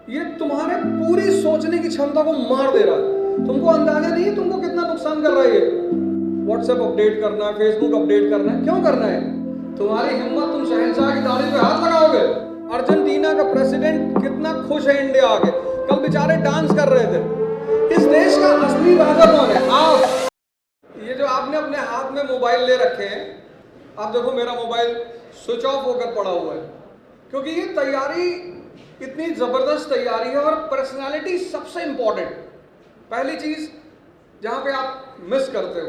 ये तुम्हारे पूरी सोचने की क्षमता को मार दे रहा है। तुमको अंदाजा नहीं है तुमको कितना नुकसान कर रहा है ये। व्हाट्सएप अपडेट करना है, फेसबुक अपडेट करना है, क्यों करना है? तुम्हारी हिम्मत, तुम शहंशाह की दाढ़ी पे हाथ लगाओगे। अर्जेंटीना का प्रेसिडेंट कितना खुश है इंडिया आके, कल बेचारे डांस कर रहे थे। इस देश का असली राजा कौन है? आप। ये जो आपने अपने हाथ में मोबाइल ले रखे हैं, आप देखो मेरा मोबाइल स्विच ऑफ होकर पड़ा हुआ है, क्योंकि ये तैयारी इतनी जबरदस्त तैयारी है। और पर्सनालिटी सबसे इंपॉर्टेंट पहली चीज जहां पे आप मिस करते हो।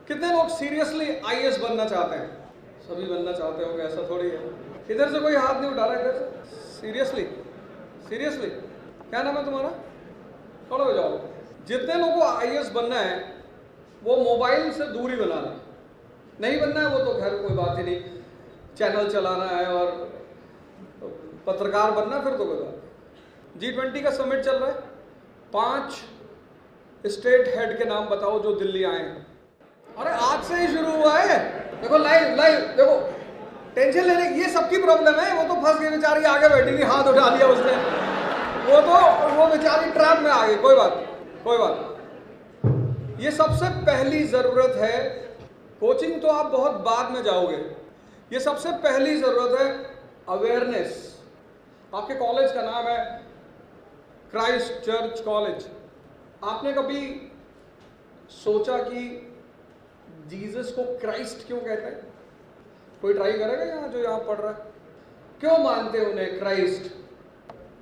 कितने लोग सीरियसली आईएएस बनना चाहते हैं? सभी बनना चाहते हो, ऐसा थोड़ी है। इधर से कोई हाथ नहीं उठा रहा है, इधर से। सीरियसली सीरियसली क्या नाम है तुम्हारा? खड़े हो जाओ। जितने लोगों को आईएएस बनना है वो मोबाइल से दूरी बनाना, नहीं बनना है वो तो खैर कोई बात ही नहीं, चैनल चलाना है और पत्रकार बनना फिर तो कोई बात। G20 का समिट चल रहा है, 5 स्टेट हेड के नाम बताओ जो दिल्ली आए हैं। अरे आज से ही शुरू हुआ है, देखो लाइव देखो। टेंशन लेने, ये सबकी प्रॉब्लम है। वो तो फंस गई बेचारी, आगे बैठी थी, हाथ उठा लिया उसने, वो बेचारी ट्रैप में आ गई। कोई बात। ये सबसे पहली जरूरत है। कोचिंग तो आप बहुत बाद में जाओगे, ये सबसे पहली जरूरत है अवेयरनेस। आपके कॉलेज का नाम है क्राइस्ट चर्च कॉलेज। आपने कभी सोचा कि जीसस को क्राइस्ट क्यों कहते हैं? कोई ट्राई करेगा यहाँ जो यहाँ पढ़ रहा है? क्यों मानते हैं उन्हें क्राइस्ट?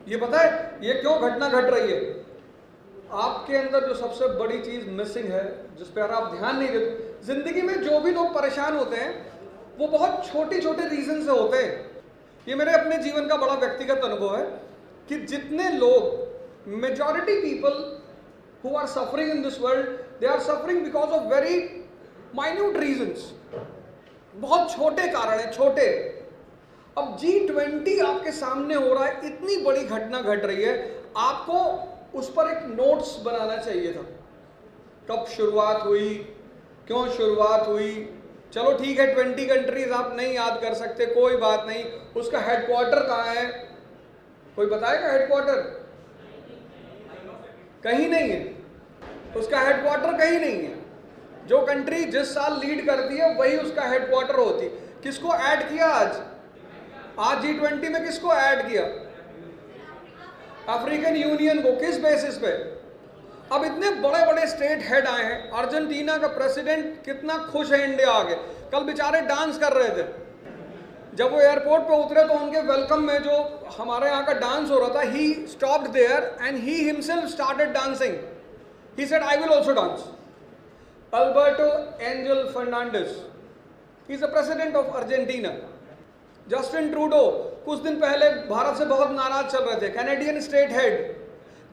ये पता है ये क्यों घटना घट रही है? आपके अंदर जो सबसे बड़ी चीज मिसिंग है, जिस पर आप ध्यान नहीं देते। जिंदगी में जो भी लोग परेशान होते हैं वो बहुत छोटे छोटे रीजन से होते हैं। ये मेरे अपने जीवन का बड़ा व्यक्तिगत अनुभव है कि जितने लोग, majority people who are suffering in this world, they are suffering because of very minute reasons. बहुत छोटे कारण है, छोटे। अब G20 आपके सामने हो रहा है, इतनी बड़ी घटना घट रही है, आपको उस पर एक नोट्स बनाना चाहिए था। कब शुरुआत हुई, क्यों शुरुआत हुई? चलो ठीक है, 20 कंट्रीज आप नहीं याद कर सकते, कोई बात नहीं। उसका हेडक्वार्टर कहाँ है? कोई बताएगा हेडक्वार्टर? कहीं नहीं है, उसका हेडक्वार्टर कहीं नहीं है। जो कंट्री जिस साल लीड करती है वही उसका हेडक्वार्टर होती। किसको ऐड किया आज G20 में? किसको ऐड किया? अफ्रीकन यूनियन को। किस बेसिस पे? अब इतने बड़े बड़े स्टेट हेड आए हैं। अर्जेंटीना का प्रेसिडेंट कितना खुश है इंडिया आगे, कल बेचारे डांस कर रहे थे। जब वो एयरपोर्ट पे उतरे तो उनके वेलकम में जो हमारे यहाँ का डांस हो रहा था, he stopped there and he himself started dancing. He said I will also dance. Alberto Angel Fernandez, he is the president of Argentina. Justin Trudeau कुछ दिन पहले भारत से बहुत नाराज चल रहे थे, कैनेडियन स्टेट हेड।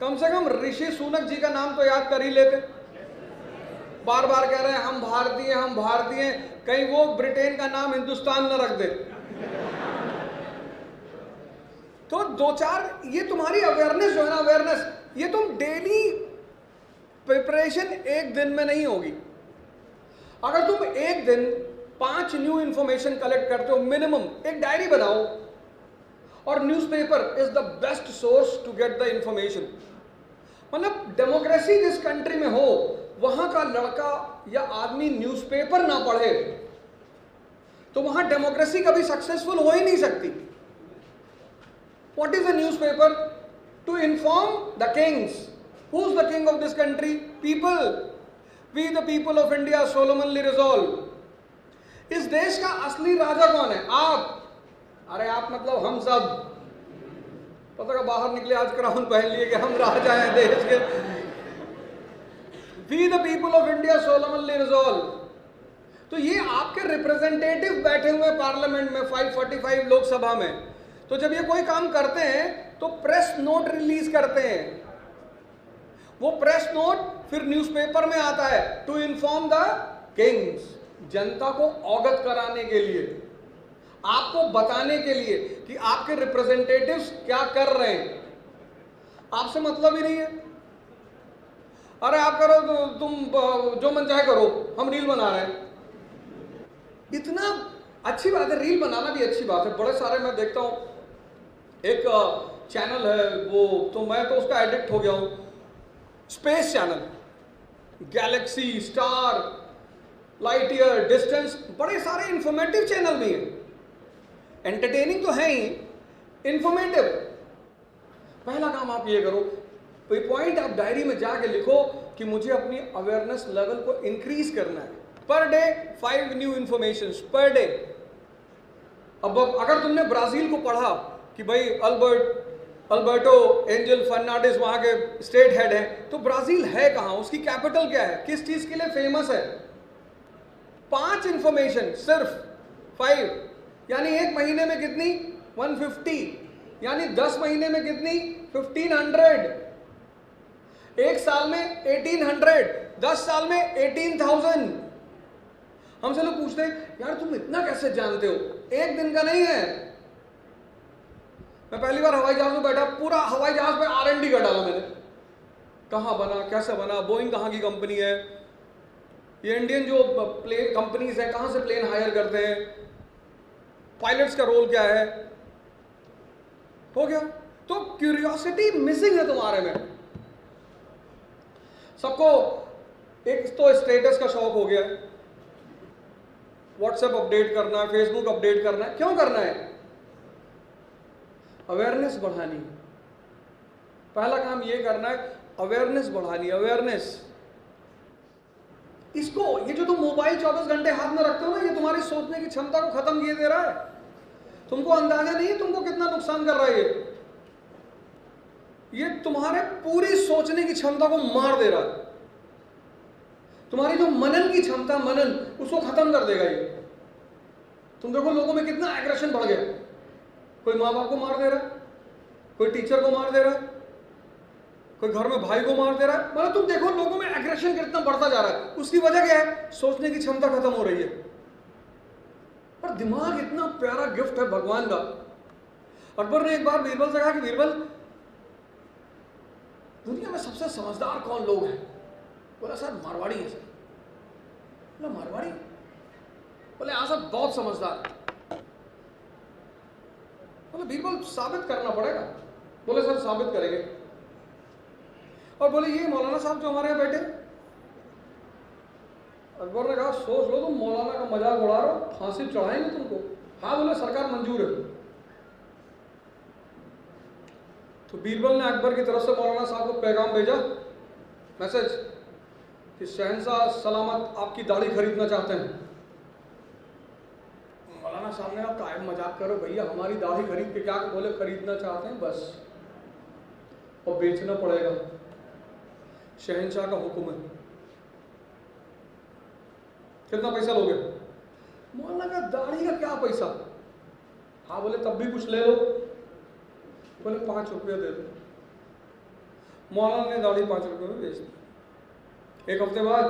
कम से कम ऋषि सुनक जी का नाम तो याद कर ही लेते। बार बार कह रहे हैं हम भारतीय, हम भारतीय, कहीं वो ब्रिटेन का नाम हिंदुस्तान न रख दे। तो 2-4 ये तुम्हारी अवेयरनेस जो है ना, अवेयरनेस, ये तुम डेली प्रिपरेशन एक दिन में नहीं होगी। अगर तुम एक दिन 5 न्यू इंफॉर्मेशन कलेक्ट करते हो मिनिमम, एक डायरी बनाओ। और newspaper is the best source to get the information. मतलब डेमोक्रेसी जिस कंट्री में हो वहां का लड़का या आदमी न्यूज़पेपर ना पढ़े तो वहां डेमोक्रेसी कभी सक्सेसफुल हो ही नहीं सकती। What is a newspaper? To inform the kings. Who is the king of this country? People. We the people of India solemnly resolve. इस देश का असली राजा कौन है? आप। अरे आप मतलब हम सब। पता का बाहर निकले आज क्राउन पहन लिए कि हम राजा हैं देश के। We the people of India solemnly resolve. तो ये आपके रिप्रेजेंटेटिव बैठे हुए पार्लियामेंट में, 545 लोकसभा में। तो जब ये कोई काम करते हैं तो प्रेस नोट रिलीज करते हैं। वो प्रेस नोट फिर न्यूज़पेपर में आता है टू इन्फॉर्म द किंग्स, जनता को अवगत कराने के लिए, आपको बताने के लिए कि आपके रिप्रेजेंटेटिव्स क्या कर रहे हैं। आपसे मतलब ही नहीं है। अरे आप करो तो तुम जो मन चाहे करो, हम रील बना रहे हैं। इतना अच्छी बात है, रील बनाना भी अच्छी बात है। बड़े सारे मैं देखता हूं, एक चैनल है वो, तो मैं तो उसका एडिक्ट हो गया हूं। Space channel, Galaxy, star, light year, distance, बड़े सारे इंफॉर्मेटिव चैनल भी हैं। एंटरटेनिंग तो है ही, इंफॉर्मेटिव। पहला काम आप ये करो, कोई पॉइंट आप डायरी में जाके लिखो कि मुझे अपनी अवेयरनेस लेवल को इंक्रीज करना है। Per day 5 new information per day. अब अगर तुमने ब्राजील को पढ़ा कि भाई अल्बर्टो एंजल फर्नांडिस वहां के स्टेट हेड है, तो ब्राजील है कहां, उसकी कैपिटल क्या है, किस चीज के लिए फेमस है? 5 इंफॉर्मेशन, सिर्फ 5, यानी एक महीने में कितनी? 150, यानी 10 महीने में कितनी? 1500, एक साल में 1800, 10 साल में 18,000। हमसे लोग पूछते हैं यार तुम इतना कैसे जानते हो? एक दिन का नहीं है। मैं पहली बार हवाई जहाज में बैठा, पूरा हवाई जहाज पे R&D कर डाला मैंने, कहां बना, कैसे बना, बोइंग कहां की कंपनी है, ये इंडियन जो प्लेन कंपनीज है कहां से प्लेन हायर करते हैं, पायलट्स का रोल क्या है, हो गया। तो क्यूरियोसिटी मिसिंग है तुम्हारे में। सबको एक तो स्टेटस का शौक हो गया, व्हाट्सएप अपडेट करना है, फेसबुक अपडेट करना है। क्यों करना है? अवेयरनेस बढ़ानी। पहला काम ये करना है, अवेयरनेस बढ़ानी, अवेयरनेस। इसको, ये जो तुम मोबाइल 24 घंटे हाथ में रखते हो ना, ये तुम्हारी सोचने की क्षमता को खत्म किए दे रहा है। तुमको अंदाजा नहीं है तुमको कितना नुकसान कर रहा है। ये तुम्हारे पूरी सोचने की क्षमता को मार दे रहा है। तुम्हारी जो मनन की क्षमता, मनन, उसको खत्म कर देगा ये। तुम देखो लोगों में कितना एग्रेशन बढ़ गया। कोई माँ बाप को मार दे रहा है, कोई टीचर को मार दे रहा है, कोई घर में भाई को मार दे रहा है। मतलब तुम देखो लोगों में एग्रेशन कितना बढ़ता जा रहा है। उसकी वजह क्या है? सोचने की क्षमता खत्म हो रही है। पर दिमाग इतना प्यारा गिफ्ट है भगवान का। अकबर ने एक बार बीरबल से कहा कि बीरबल, दुनिया में सबसे समझदार कौन लोग हैं? बोला सर मारवाड़ी है सर। बोला मारवाड़ी? बोले हाँ सर बहुत समझदार। बोले बीरबल साबित करना पड़ेगा। बोले सर साबित करेंगे। और बोले ये मौलाना साहब जो हमारे यहाँ बैठे। अकबर ने कहा सोच लो तुम मौलाना का मजाक उड़ा रहे हो, फांसी चढ़ाएंगे तुमको। हाँ बोले सरकार मंजूर है। तो बीरबल ने अकबर की तरफ से मौलाना साहब को पैगाम भेजा, मैसेज, कि शहंशाह सलामत आपकी दाढ़ी खरीदना चाहते हैं। मौलाना साहब ने कहा कायम मजाक करो भैया, हमारी दाढ़ी खरीद के क्या? बोले खरीदना चाहते हैं बस, और बेचना पड़ेगा, शहंशाह का हुक्म है। कितना पैसा लोगे? मौलाना का दाढ़ी का क्या पैसा? हाँ बोले तब भी कुछ ले लो। बोले 5 रुपया दे दो। मौलाना ने दाढ़ी 5 रुपये में बेच दी। एक हफ्ते बाद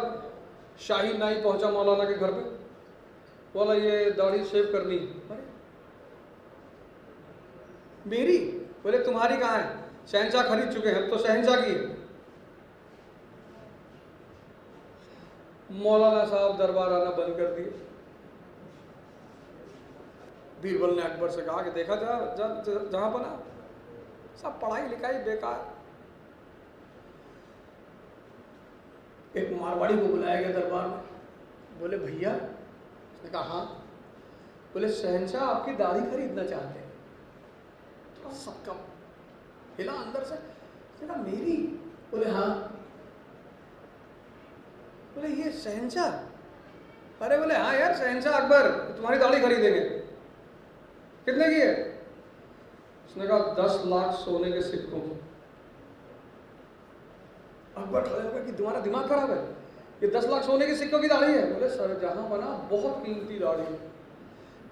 शाही नाई पहुंचा मौलाना के घर पे। बोला ये दाढ़ी शेव करनी। अरे मेरी? बोले तुम्हारी कहाँ है? शहंशाह खरीद चुके हैं, तो शहंशाह की है। मौलाना साहब दरबार आना बंद कर दिए। बीरबल ने अकबर से कहा कि देखा जहां बना सब पढ़ाई लिखाई बेकार। एक मारवाड़ी को बुलाया गया दरबार में। बोले भैया, उसने कहा हाँ। बोले शहंशाह आपकी दाढ़ी खरीदना चाहते हैं। थोड़ा सबका हिला अंदर से। उसने कहा मेरी? बोले हाँ। बोले ये शहंशाह? अरे बोले हाँ यार शहंशाह अकबर तुम्हारी दाढ़ी खरीदेंगे। कितने की है? उसने कहा 10 लाख सोने के सिक्कों। अकबर खड़े हो गए कि तुम्हारा दिमाग खराब है, ये 10 लाख सोने के सिक्कों की दाढ़ी है? बोले सर जहां बना बहुत कीमती दाढ़ी है।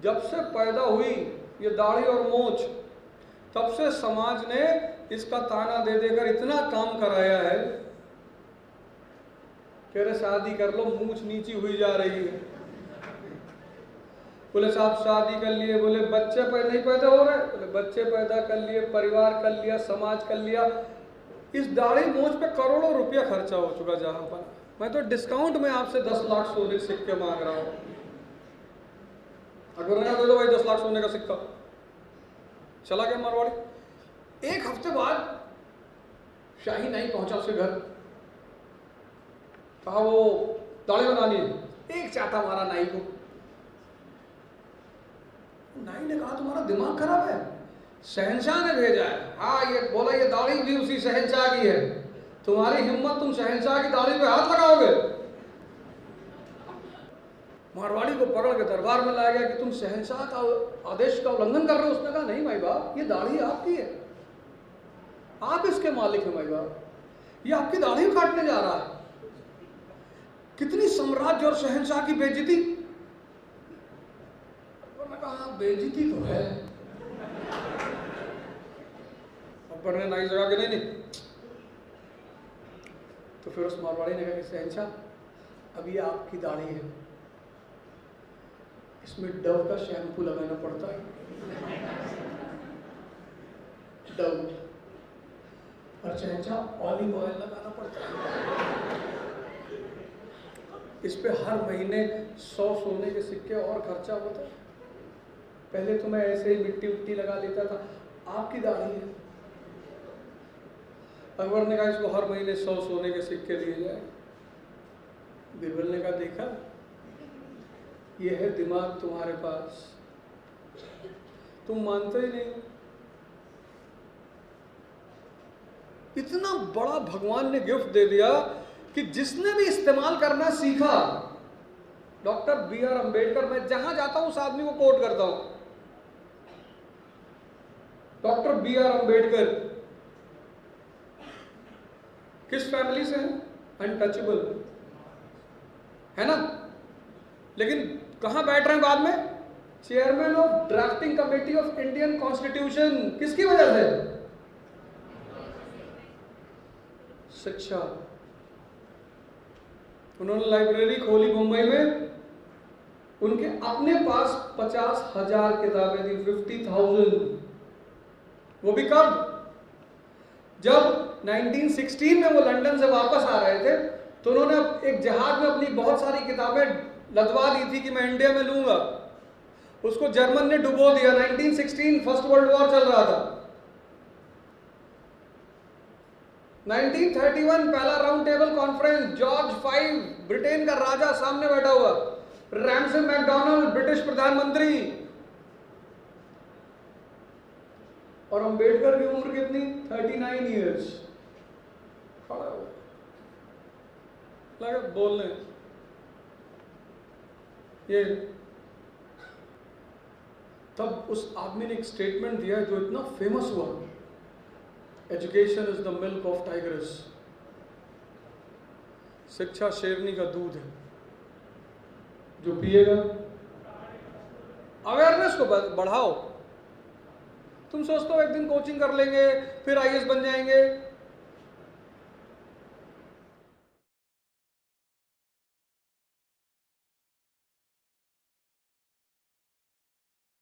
जब से पैदा हुई ये दाढ़ी और मोछ, तब से समाज ने इसका ताना दे देकर इतना काम कराया है। कह रहे शादी कर लो, मूछ नीची हुई जा रही है। बोले साहब शादी कर लिए। बोले बच्चे नहीं पैदा हो रहे? बोले बच्चे पैदा कर लिए, परिवार कर लिया, समाज कर लिया। इस दाढ़ी मूछ पे करोड़ों रुपया खर्चा हो चुका जहां पर। मैं तो डिस्काउंट में आपसे 10 लाख सोने के सिक्के मांग रहा हूं। अकबर ने दे दो भाई 10 लाख सोने का सिक्का। चला गया मारवाड़ी। एक हफ्ते बाद शाही नाई पहुंचा उसके घर, कहा वो दाढ़ी बना ली। एक चाटा मारा नाई को। नाई ने कहा तुम्हारा दिमाग खराब है, शहंशाह ने भेजा है। हाँ, ये बोला ये दाढ़ी भी उसी शहंशाह की है, तुम्हारी हिम्मत, तुम शहंशाह की दाढ़ी पे हाथ लगाओगे। मारवाड़ी को पकड़ के दरबार में लाया गया कि तुम शहंशाह का आदेश का उल्लंघन कर रहे हो। उसने कहा नहीं माई बाप, ये दाढ़ी आपकी है, आप इसके मालिक हैं माई बाप, ये आपकी दाढ़ी काटने जा रहा है। कितनी साम्राज्य और शहंशाह की बेइज्जती। उन्होंने कहा बेइज्जती तो है। अकबर ने नाई जगह के नहीं। तो फिर उस मारवाड़ी ने कहा कि शहंशाह अब ये आपकी दाढ़ी है, इसमें डव का शैम्पू लगाना पड़ता है, डव, और शहंशाह ऑलिव ऑयल लगाना पड़ता है। इस पे हर महीने 100 सोने के सिक्के और खर्चा होता है। पहले तो मैं ऐसे ही मिट्टी उट्टी लगा लेता था, आपकी दाढ़ी है। अकबर ने कहा इसको हर महीने 100 सोने के सिक्के दिए जाए। बीरबल ने कहा देखा, ये है दिमाग तुम्हारे पास, तुम मानते ही नहीं। इतना बड़ा भगवान ने गिफ्ट दे दिया कि जिसने भी इस्तेमाल करना सीखा, डॉक्टर B.R. अम्बेडकर, मैं जहां जाता हूं उस आदमी को कोट करता हूं। Doctor B.R. अम्बेडकर किस फैमिली से हैं? अनटचेबल है ना, लेकिन कहां बैठ रहे हैं बाद में? Chairman of drafting committee of Indian constitution. किसकी वजह से? शिक्षा। उन्होंने लाइब्रेरी खोली मुंबई में, उनके अपने पास 50,000 किताबें थी, 50,000। वो भी कब? जब 1916 में वो लंदन से वापस आ रहे थे, तो उन्होंने एक जहाज में अपनी बहुत सारी किताबें लदवा दी थी कि मैं इंडिया में लूंगा। उसको जर्मन ने डुबो दिया। 1916 फर्स्ट वर्ल्ड वॉर चल रहा था। 1931 पहला round table conference, George V Britain का राजा सामने बैठा हुआ, रैमसे मैकडॉनल्ड ब्रिटिश प्रधानमंत्री, और अंबेडकर की उम्र कितनी? 39 ईयर्स। खड़ा हुआ लगा बोलने। ये तब उस आदमी ने एक स्टेटमेंट दिया जो इतना फेमस हुआ, education is the milk of tigers. शिक्षा शेरनी का दूध है, जो पिएगा। अवेयरनेस को बढ़ाओ। तुम सोचते हो एक दिन कोचिंग कर लेंगे फिर IAS बन जाएंगे,